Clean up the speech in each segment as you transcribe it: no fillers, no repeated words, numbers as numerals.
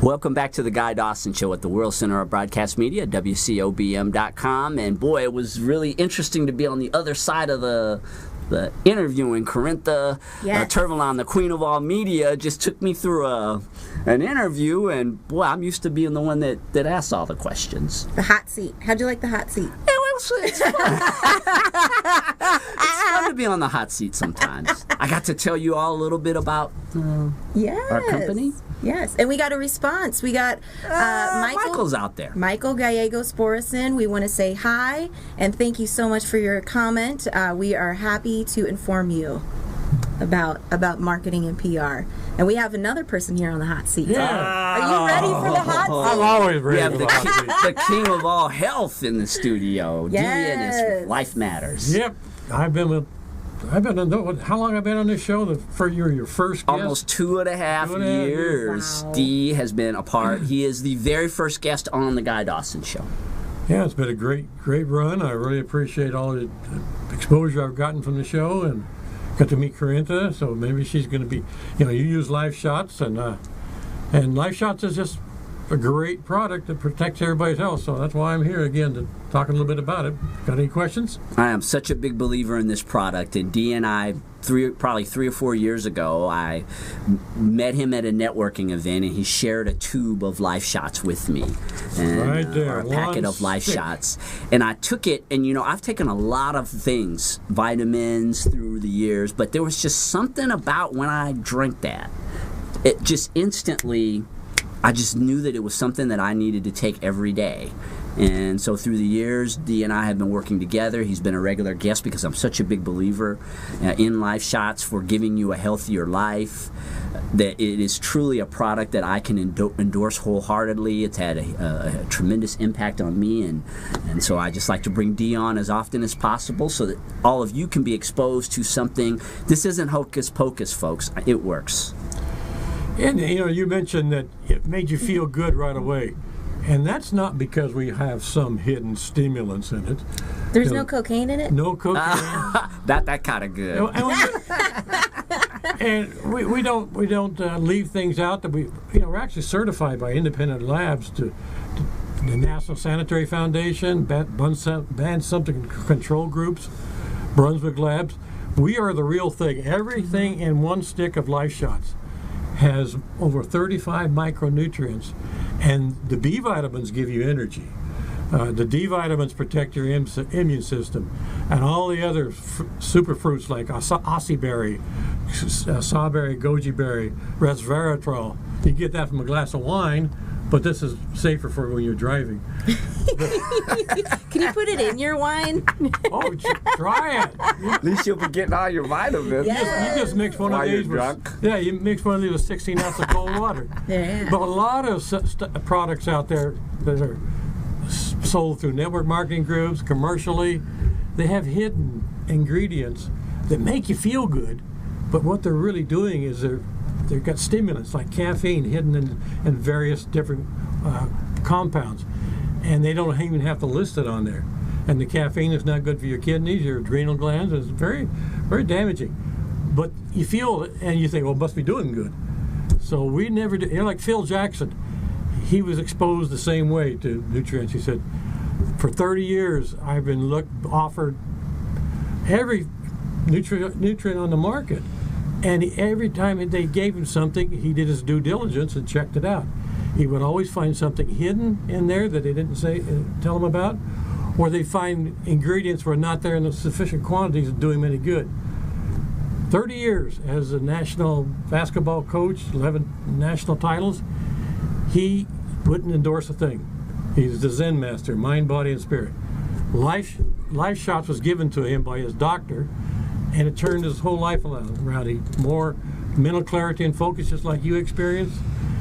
Welcome back to the Guy Dawson Show at the World Center of Broadcast Media, WCOBM.com. And boy, it was really interesting to be on the other side of the interviewing. Corintha Turvalon, the queen of all media, just took me through an interview, and boy, I'm used to being the one that asks all the questions. The hot seat. How'd you like the hot seat? It's fun. It's fun to be on the hot seat sometimes. I got to tell you all a little bit about our company. Yes, and we got a response. We got Michael's out there. Michael Gallegos Borison. We want to say hi and thank you so much for your comment. We are happy to inform you about marketing and PR. And we have another person here on the hot seat. Yeah. Are you ready for the hot seat? I'm always ready. We have for the hot seat. the king of all health in the studio. Yes. Dean is Life Matters. Yep. How long have I been on this show? For your first guest? Almost 2.5 years. Wow. Dee has been a part. He is the very first guest on the Guy Dawson Show. Yeah, it's been a great run. I really appreciate all the exposure I've gotten from the show, and got to meet Corintha, so maybe she's going to be, you use Life Shots, and Life Shots is just a great product that protects everybody's health, so that's why I'm here again to talk a little bit about it. Got any questions? I am such a big believer in this product, and Dee and I, probably 3 or 4 years ago, I met him at a networking event, and he shared a tube of Life Shots with me, and, right there, or a packet of Life Shots. And I took it, and I've taken a lot of things, vitamins through the years, but there was just something about when I drank that. It just instantly, I just knew that it was something that I needed to take every day. And so through the years, Dee and I have been working together. He's been a regular guest because I'm such a big believer in Life Shots for giving you a healthier life. That it is truly a product that I can endorse wholeheartedly. It's had a tremendous impact on me, and so I just like to bring Dee on as often as possible so that all of you can be exposed to something. This isn't hocus pocus, folks. It works. And you mentioned that it made you feel good right away. And that's not because we have some hidden stimulants in it. There's no cocaine in it? No cocaine. That kind of good. And we don't leave things out that we're actually certified by independent labs to the National Sanitary Foundation, Banned Substance Control Groups, Brunswick Labs. We are the real thing. Everything in one stick of Life Shots has over 35 micronutrients, and the B vitamins give you energy. The D vitamins protect your immune system, and all the other super fruits like acai berry, sawberry, goji berry, resveratrol. You get that from a glass of wine, but this is safer for when you're driving. Can you put it in your wine? Oh, try it. At least you'll be getting all your vitamins. You just mix one of these you mix one of these with 16 ounces of cold water. Yeah. But a lot of products out there that are sold through network marketing groups, commercially, they have hidden ingredients that make you feel good, but what they're really doing is they've got stimulants like caffeine hidden in various different compounds, and they don't even have to list it on there. And the caffeine is not good for your kidneys, your adrenal glands. It's very, very damaging. But you feel it, and you think, well, it must be doing good. So we never do. Like Phil Jackson, he was exposed the same way to nutrients. He said, for 30 years, I've been offered every nutrient on the market. And every time they gave him something, he did his due diligence and checked it out. He would always find something hidden in there that they didn't tell him about, or they find ingredients were not there in the sufficient quantities to do him any good. 30 years as a national basketball coach, 11 national titles, he wouldn't endorse a thing. He's the Zen master, mind, body, and spirit. Life Shots was given to him by his doctor, and it turned his whole life around. He more mental clarity and focus, just like you experienced.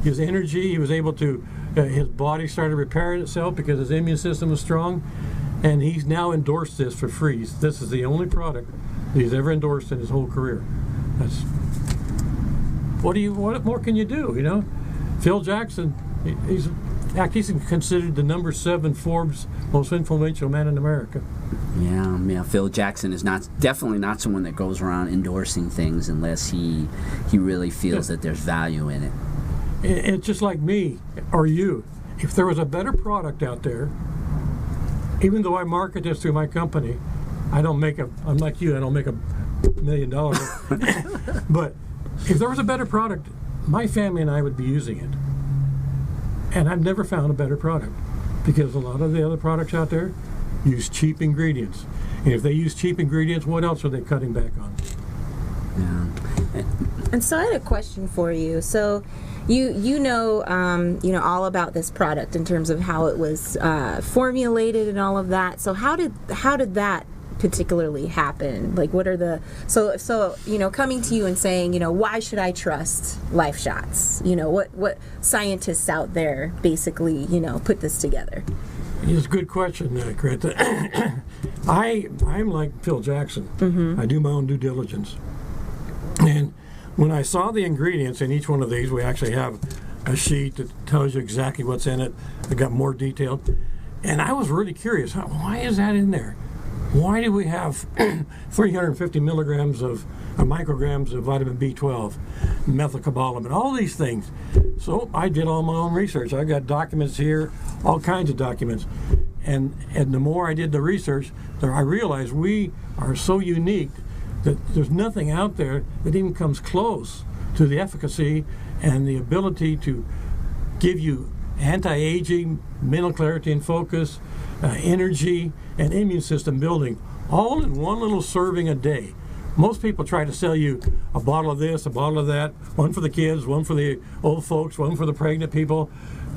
His energy, he was able to, his body started repairing itself because his immune system was strong, and he's now endorsed this for free. This is the only product that he's ever endorsed in his whole career. What more can you do? Phil Jackson, he's considered the number 7 Forbes most influential man in America. Yeah. Phil Jackson is definitely not someone that goes around endorsing things unless he really feels that there's value in it. it's just like me or you. If there was a better product out there, even though I market this through my company, I'm like you, I don't make $1 million. But if there was a better product, my family and I would be using it. And I've never found a better product, because a lot of the other products out there use cheap ingredients. And if they use cheap ingredients, what else are they cutting back on? Yeah. And so I had a question for you. So you know all about this product in terms of how it was formulated and all of that. So how did that particularly happen? Like, what are the so coming to you and saying, why should I trust Life Shots? What scientists out there basically put this together? It's a good question, Greta. I'm like Phil Jackson. Mm-hmm. I do my own due diligence. And when I saw the ingredients in each one of these, we actually have a sheet that tells you exactly what's in it. I got more detailed. And I was really curious, why is that in there? Why do we have 350 milligrams of micrograms of vitamin B12, methylcobalamin, all these things? So I did all my own research. I got documents here, all kinds of documents. And the more I did the research, I realized we are so unique that there's nothing out there that even comes close to the efficacy and the ability to give you anti-aging, mental clarity and focus, energy, and immune system building, all in one little serving a day. Most people try to sell you a bottle of this, a bottle of that, one for the kids, one for the old folks, one for the pregnant people,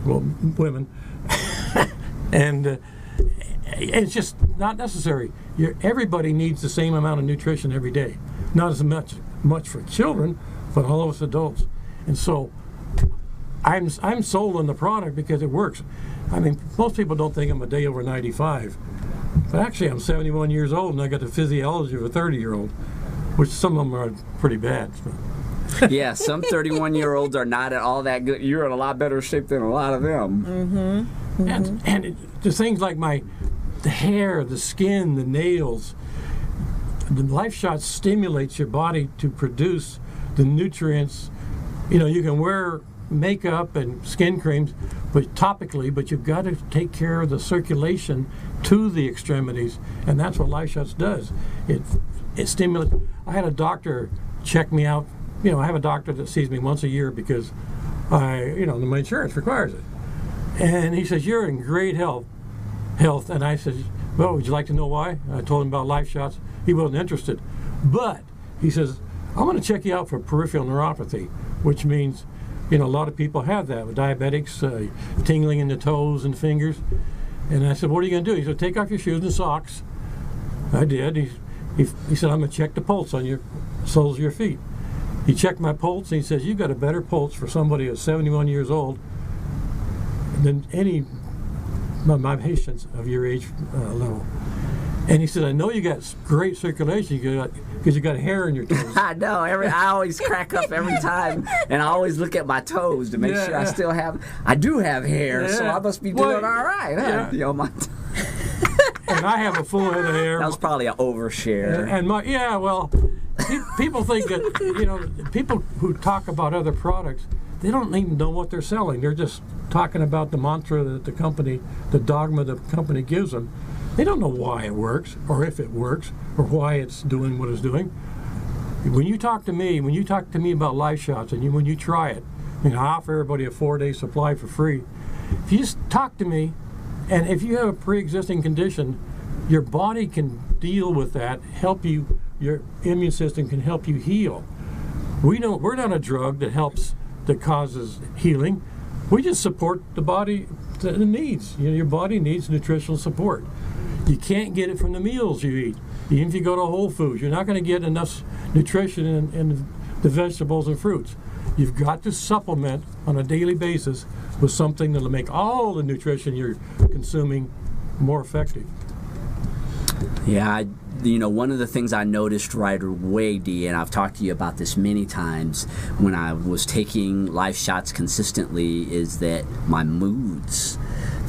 well, women. And it's just not necessary. Everybody needs the same amount of nutrition every day. Not as much for children, but all of us adults. And so I'm sold on the product because it works. I mean, most people don't think I'm a day over 95. But actually, I'm 71 years old, and I got the physiology of a 30-year-old, which some of them are pretty bad. Yeah, some 31-year-olds are not at all that good. You're in a lot better shape than a lot of them. Mm-hmm. Mm-hmm. And the things like the hair, the skin, the nails, the Life Shot stimulates your body to produce the nutrients. You can wear makeup and skin creams, but topically, but you've got to take care of the circulation to the extremities, and that's what Life Shots does. It stimulates. I had a doctor check me out. I have a doctor that sees me once a year because my insurance requires it. And he says, "You're in great health." And I said, "Well, would you like to know why?" I told him about Life Shots. He wasn't interested. But he says, "I'm going to check you out for peripheral neuropathy," which means, a lot of people have that with diabetics, tingling in the toes and fingers. And I said, "What are you going to do?" He said, "Take off your shoes and socks." I did. He said, "I'm going to check the pulse on your soles of your feet." He checked my pulse, and he says, "You've got a better pulse for somebody who's 71 years old than any of my patients of your age level." And he said, "I know you got great circulation because you got hair in your toes." I know. I always crack up every time, and I always look at my toes to make sure I do have hair, so I must be doing all right. Huh? Yeah. And I have a full head of hair. That was probably an overshare. People think that, people who talk about other products, they don't even know what they're selling. They're just talking about the mantra that the dogma the company gives them. They don't know why it works, or if it works, or why it's doing what it's doing. When you talk to me about Life Shots, and when you try it, I offer everybody a 4-day supply for free. If you just talk to me, and if you have a pre-existing condition, your body can deal with that, help you. Your immune system can help you heal. We're not a drug that causes healing. We just support the body, the needs. Your body needs nutritional support. You can't get it from the meals you eat. Even if you go to Whole Foods, you're not going to get enough nutrition in the vegetables and fruits. You've got to supplement on a daily basis with something that'll make all the nutrition you're consuming more effective. Yeah, one of the things I noticed right away, Dee, and I've talked to you about this many times when I was taking Life Shots consistently, is that my moods,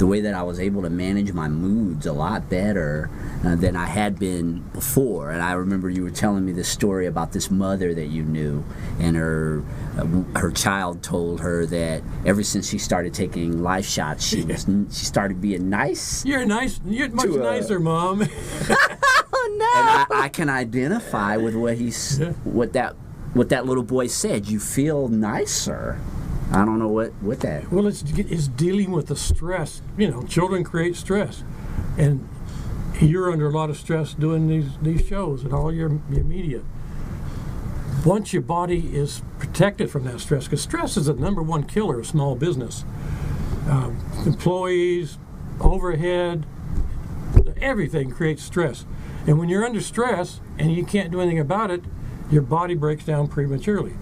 the way that I was able to manage my moods a lot better than I had been before. And I remember you were telling me this story about this mother that you knew, and her child told her that ever since she started taking life shots, she started being nice. You're much nicer, Mom. Oh no! And I can identify with what that little boy said. You feel nicer. I don't know what that. Well, it's dealing with the stress. Children create stress, and you're under a lot of stress doing these shows and all your media. Once your body is protected from that stress, because stress is the number one killer of small business. Employees, overhead, everything creates stress. And when you're under stress and you can't do anything about it, your body breaks down prematurely.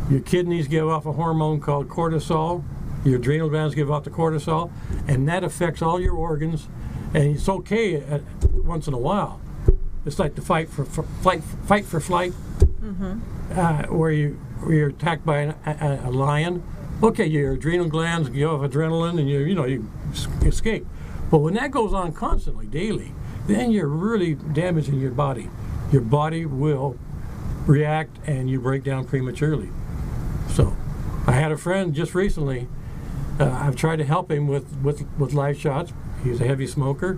Your kidneys give off a hormone called cortisol. Your adrenal glands give off the cortisol, and that affects all your organs. And it's okay once in a while. It's like the fight for flight, where you're attacked by a lion. Okay, your adrenal glands give off adrenaline, and you escape. But when that goes on constantly, daily, then you're really damaging your body. Your body will react, and you break down prematurely. So, I had a friend just recently. I've tried to help him with life shots. He's a heavy smoker,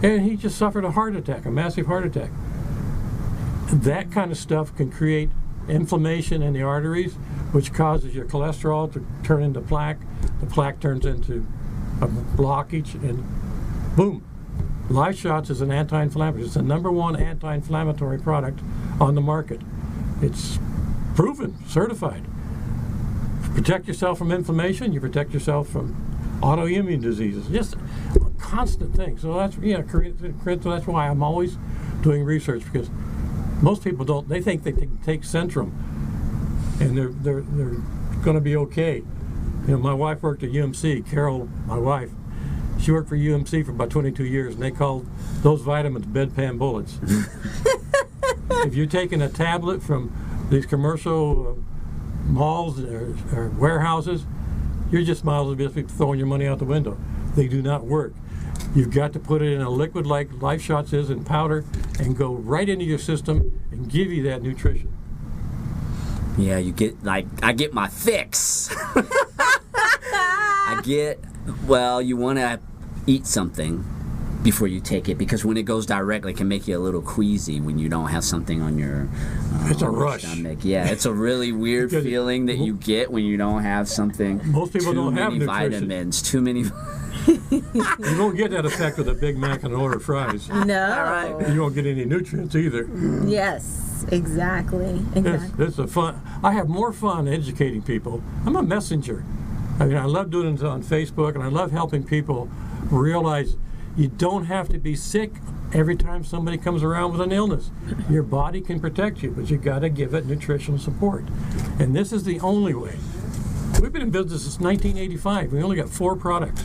and he just suffered a heart attack, a massive heart attack. That kind of stuff can create inflammation in the arteries, which causes your cholesterol to turn into plaque. The plaque turns into a blockage, and boom. Life Shots is an anti-inflammatory. It's the number one anti-inflammatory product on the market. It's proven, certified. Protect yourself from inflammation. You protect yourself from autoimmune diseases. Just a constant thing. So that's that's why I'm always doing research, because most people don't. They think they can take Centrum and they're going to be okay. My wife worked at UMC. Carol, my wife, she worked for UMC for about 22 years, and they called those vitamins bedpan bullets. If you're taking a tablet from these commercial malls or warehouses, you're just miles of just throwing your money out the window. They do not work. You've got to put it in a liquid like Life Shots is in powder, and go right into your system and give you that nutrition. Yeah, you get I get my fix. You want to eat something before you take it, because when it goes directly, it can make you a little queasy when you don't have something on your it's a rush. Stomach. Yeah, it's a really weird feeling that you get when you don't have something. Most people don't have vitamins. Too many. You don't get that effect with a Big Mac and an order of fries. No. All right. You don't get any nutrients either. Yes, exactly. It's a fun. I have more fun educating people. I'm a messenger. I love doing it on Facebook, and I love helping people realize you don't have to be sick every time somebody comes around with an illness. Your body can protect you, but you got to give it nutritional support. And this is the only way. We've been in business since 1985. We only got 4 products.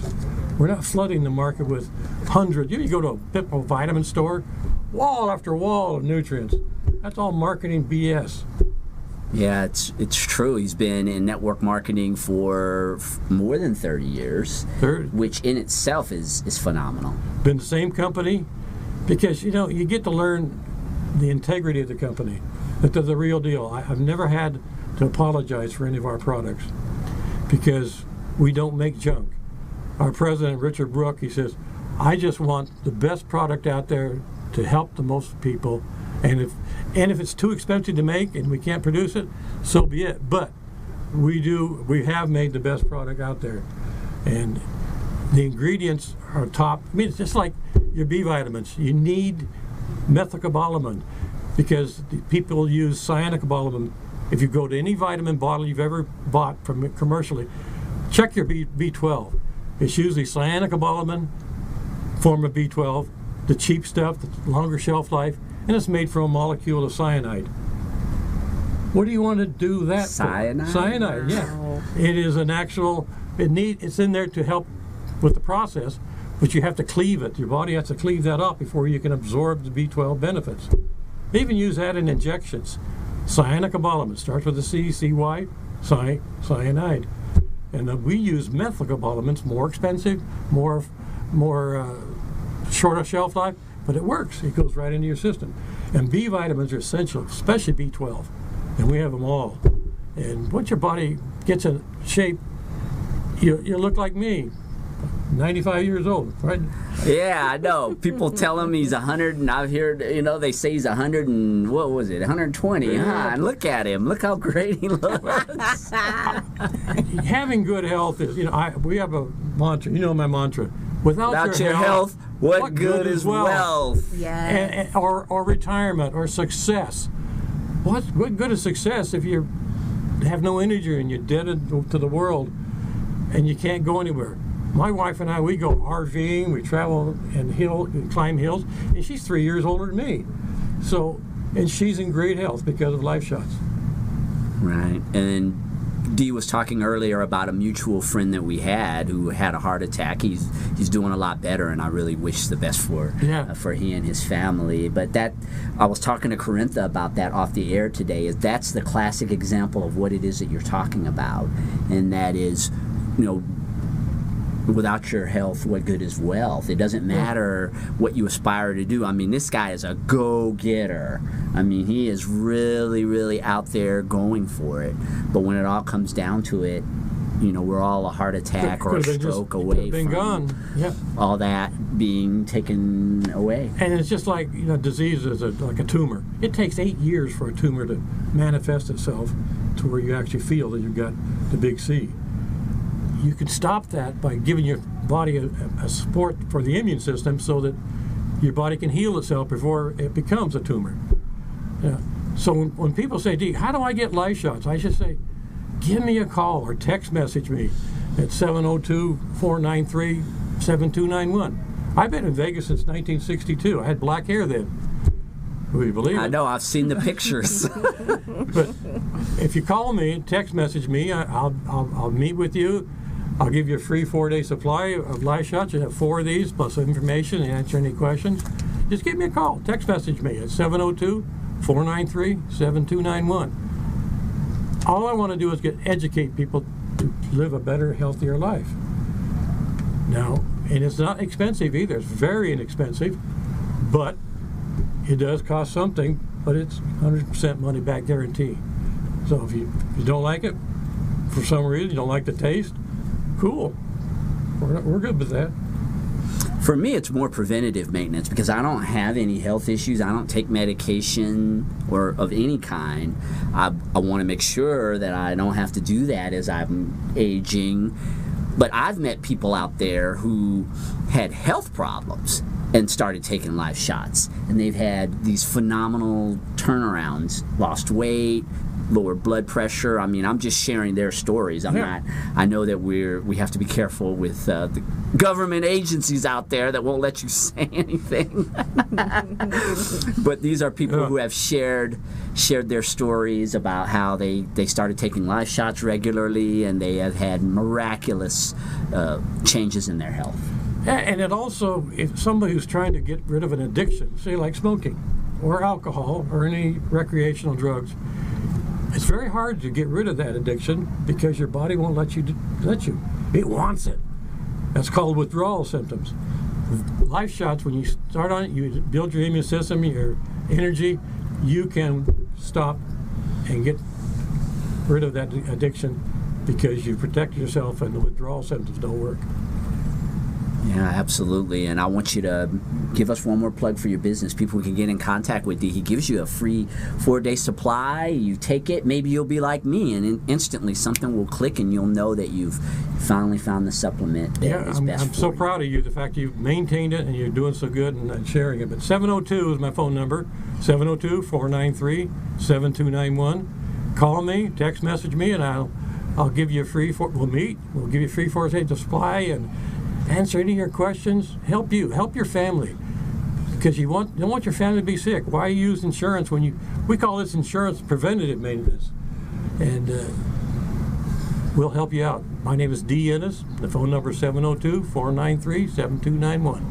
We're not flooding the market with hundreds. You go to a Pitbull vitamin store, wall after wall of nutrients. That's all marketing BS. Yeah, it's true. He's been in network marketing for more than 30 years, which in itself is phenomenal. Been the same company, because you get to learn the integrity of the company, that they're the real deal. I've never had to apologize for any of our products, because we don't make junk. Our president, Richard Brook, he says, I just want the best product out there to help the most people, and if it's too expensive to make and we can't produce it, so be it. But we have made the best product out there, and the ingredients are top. It's just like your B vitamins. You need methylcobalamin, because people use cyanocobalamin. If you go to any vitamin bottle you've ever bought from commercially, check your B12. It's usually cyanocobalamin, form of B12, the cheap stuff, the longer shelf life, and it's made from a molecule of cyanide. What do you want to do that Cyanide? for? Cyanide, yeah. It is an actual, it's in there to help with the process, but you have to cleave it. Your body has to cleave that up before you can absorb the B12 benefits. They even use that in injections. Cyanocobalamin starts with a C, CY, cyanide. And we use methycopolamins, more expensive, more shorter shelf life, but it works. It goes right into your system. And B vitamins are essential, especially B12. And we have them all. And once your body gets in shape, you look like me, 95 years old, right? Yeah, I know. People tell him he's 100, and I've heard, they say he's 100 and, 120, huh? And look at him. Look how great he looks. Having good health is, we have a mantra. You know my mantra. Without your health, what good is wealth? Yes. Or retirement or success. What good is success if you have no energy and you're dead to the world and you can't go anywhere? My wife and I, we go RVing, we travel and climb hills, and she's 3 years older than me. And she's in great health because of Life Shots. Right. And Dee was talking earlier about a mutual friend that we had who had a heart attack. He's doing a lot better, and I really wish the best for he and his family. But I was talking to Corintha about that off the air today. That's the classic example of what it is that you're talking about, and that is, without your health, what good is wealth? It doesn't matter what you aspire to do. I mean, this guy is a go-getter. I mean, he is really, really out there going for it. But when it all comes down to it, we're all a heart attack or a stroke away from all that being taken away. And it's just like, disease is like a tumor. It takes 8 years for a tumor to manifest itself to where you actually feel that you've got the big C. You can stop that by giving your body a support for the immune system so that your body can heal itself before it becomes a tumor. Yeah. So when people say, Dee, how do I get Life Shots? I should say, give me a call or text message me at 702-493-7291. I've been in Vegas since 1962. I had black hair then. Will you believe it? I know, I've seen the pictures. But if you call me, text message me, I'll meet with you. I'll give you a free 4-day supply of Life Shots. You have 4 of these plus information and answer any questions. Just give me a call. Text message me at 702-493-7291. All I want to do is educate people to live a better, healthier life. Now, and it's not expensive either. It's very inexpensive, but it does cost something, but it's 100% money back guarantee. So if you don't like it, for some reason you don't like the taste, cool. We're good with that. For me, it's more preventative maintenance because I don't have any health issues. I don't take medication or of any kind. I want to make sure that I don't have to do that as I'm aging. But I've met people out there who had health problems and started taking Life Shots, and they've had these phenomenal turnarounds, lost weight, lowered blood pressure. I mean, I'm just sharing their stories. I know that we have to be careful with the government agencies out there that won't let you say anything. But these are people who have shared their stories about how they started taking Life Shots regularly, and they have had miraculous changes in their health. Yeah, and it also, if somebody who's trying to get rid of an addiction, say like smoking or alcohol or any recreational drugs, it's very hard to get rid of that addiction because your body won't let you. It wants it. That's called withdrawal symptoms. Life Shots, when you start on it, you build your immune system, your energy, you can stop and get rid of that addiction because you protect yourself and the withdrawal symptoms don't work. Yeah, absolutely. And I want you to give us one more plug for your business. People can get in contact with you. He gives you a free 4-day supply. You take it. Maybe you'll be like me, and instantly something will click, and you'll know that you've finally found the supplement that is best for you. I'm so proud of you, the fact you've maintained it and you're doing so good and sharing it. But 702 is my phone number, 702-493-7291. Call me, text message me, and I'll give you a free, we'll meet. We'll give you a free 4-day supply and answer any of your questions, help your family, because you don't want your family to be sick. Why use insurance when we call this insurance preventative maintenance, and we'll help you out. My name is D. Ennis. The phone number is 702-493-7291.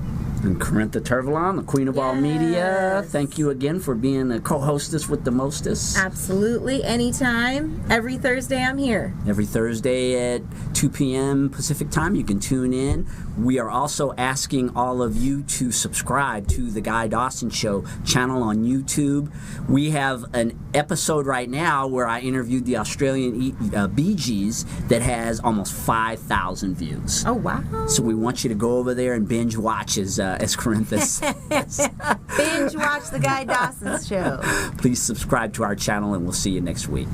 And Corintha Turvalon, the Queen of All Media. Thank you again for being a co-hostess with the mostest. Absolutely. Anytime. Every Thursday I'm here. Every Thursday at 2 p.m. Pacific time, you can tune in. We are also asking all of you to subscribe to the Guy Dawson Show channel on YouTube. We have an episode right now where I interviewed the Australian Bee Gees that has almost 5,000 views. Oh, wow. So we want you to go over there and binge watch as Corintha says. Binge watch the Guy Dawson Show. Please subscribe to our channel, and we'll see you next week.